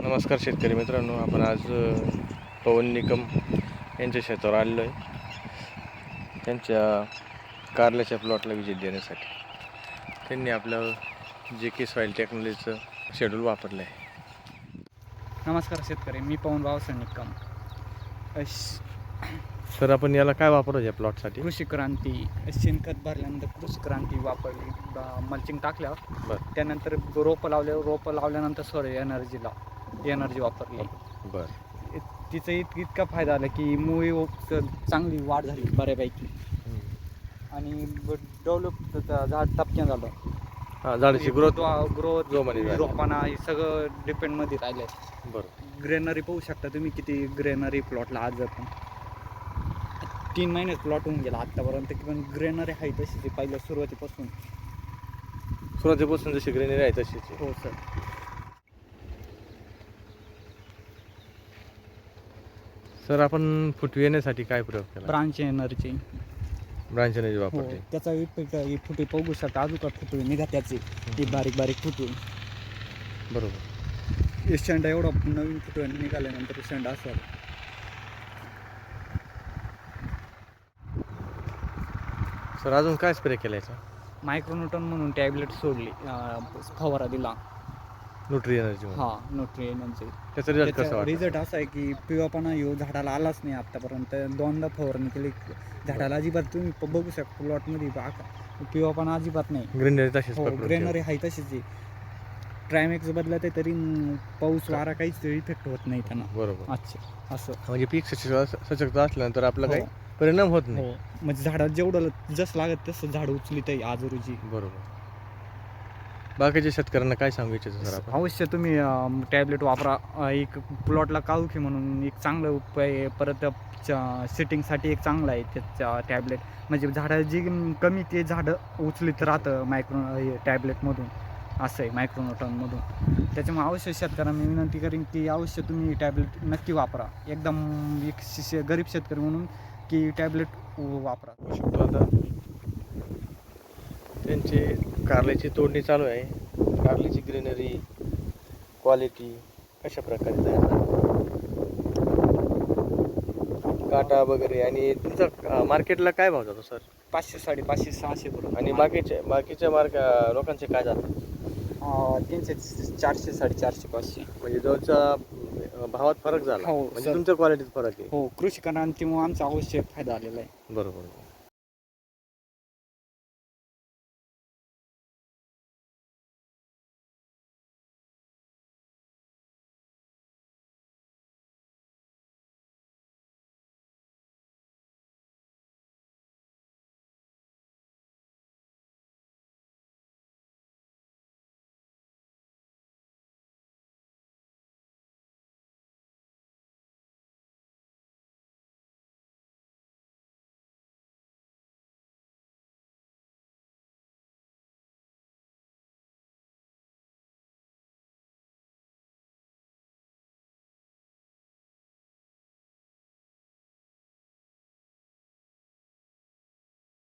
नमस्कार शेतकरी मित्रांनो, आपण आज पवन निकम यांच्या शेतावर आलेलो आहे. त्यांच्या कारल्याच्या प्लॉटला विजिट देण्यासाठी त्यांनी आपलं JK सॉईल टेक्नॉलॉजीचं शेड्यूल वापरलं आहे. नमस्कार शेतकरी, मी पवन भाऊसाहेब निकम. सर, आपण याला काय वापरतो या प्लॉटसाठी? कृषी क्रांती शेणखत भरल्यानंतर कृषी क्रांती वापरली, मल्चिंग टाकल्यावर. बरं त्यानंतर रोपं लावल्यानंतर एनर्जी वापरली. बरं. तिचं इतका फायदा आला की मुळी चांगली वाढ झाली बऱ्यापैकी आणि डेव्हलप झाड टपक्यान झालं. हां, झाडाची ग्रोथ रोपाना हे सगळं डिपेंडमध्ये राहिलं आहे. बरं. ग्रेनरी पाहू शकता तुम्ही, किती ग्रेनरी प्लॉटला आज पण 3 महिन्यात प्लॉट होऊन गेला आत्तापर्यंत, पण ग्रेनरी आहे तशीच पहिल्या सुरुवातीपासून जशी ग्रीनरी आहे तशीच. हो सर. सर, आपण फुटवे येण्यासाठी काय प्रयोग केला? ब्रांच एनर्जी वापरली. त्याचा इफेक्ट फुटे बघू शकता. अजून का फुटवे निघा त्याचे, ते बारीक फुटवे. बरोबर. शेंडा एवढा नवीन फुटवे निघाल्यानंतर शेंडा असं. सर, अजून काय स्प्रे केला याचा? मायक्रोन्यूटन म्हणून टॅबलेट सोडली, फवारा दिला. Nutri energy. हां, न्यूट्री एनर्जी. त्याचा रिझल्ट कसा वाटला? रिझल्ट असा आहे की पिवळापणा झाडाला आलाच नाही आत्तापर्यंत. 2दा फवारणी केली, झाडाला अजिबात तुम्ही बघू शकता प्लॉटमध्ये पिवळापणा अजिबात नाही. ग्रीनरी तशीच. हो, ग्रेनरी आहे तशीच आहे. ट्रायमॅक्स बदलत आहे तरी पाऊस वारा काहीच इफेक्ट होत नाही त्यांना. बरोबर. अच्छा, असं म्हणजे पीक सचकता असल्यानंतर आपला हो. काही परिणाम होत नाही. हो, म्हणजे झाडाला जेवढं जसं लागत तसं झाड उचलीत आहे आज रोजी. बरोबर. बाकीच्या शेतकऱ्यांना काय सांगू इच्छितो सर आपण? अवश्य तुम्ही टॅबलेट वापरा. एक प्लॉटला काळुखी म्हणून एक चांगला उपाय आहे. परत सिटिंगसाठी एक चांगला आहे त्याचा टॅबलेट. म्हणजे झाडं जी कमी ते झाडं उचलीत राहतं टॅबलेटमधून. असं आहे मायक्रोन्यूटनमधून. त्याच्यामुळे अवश्य शेतकऱ्यांना मी विनंती करीन की अवश्य तुम्ही टॅबलेट नक्की वापरा. एकदम एक गरीब शेतकरी म्हणून की टॅबलेट वापरा. शकतो आता त्यांची कारल्याची तोडणी चालू आहे. कारल्याची ग्रीनरी क्वालिटी कशा प्रकारे तयार झाली, काटा वगैरे. आणि तुमचा मार्केटला काय भाव जातो सर? 500, 550, 600 पर्यंत. आणि बाकीच्या लोकांचे काय जातात? त्यांचे 400, 450, 500. म्हणजे जवळचा भावात फरक झाला. हो, म्हणजे तुमच्या क्वालिटीत फरक आहे. हो, कृषी क्रांतीमुळे आमचा अवश्य फायदा आलेला आहे. बरोबर.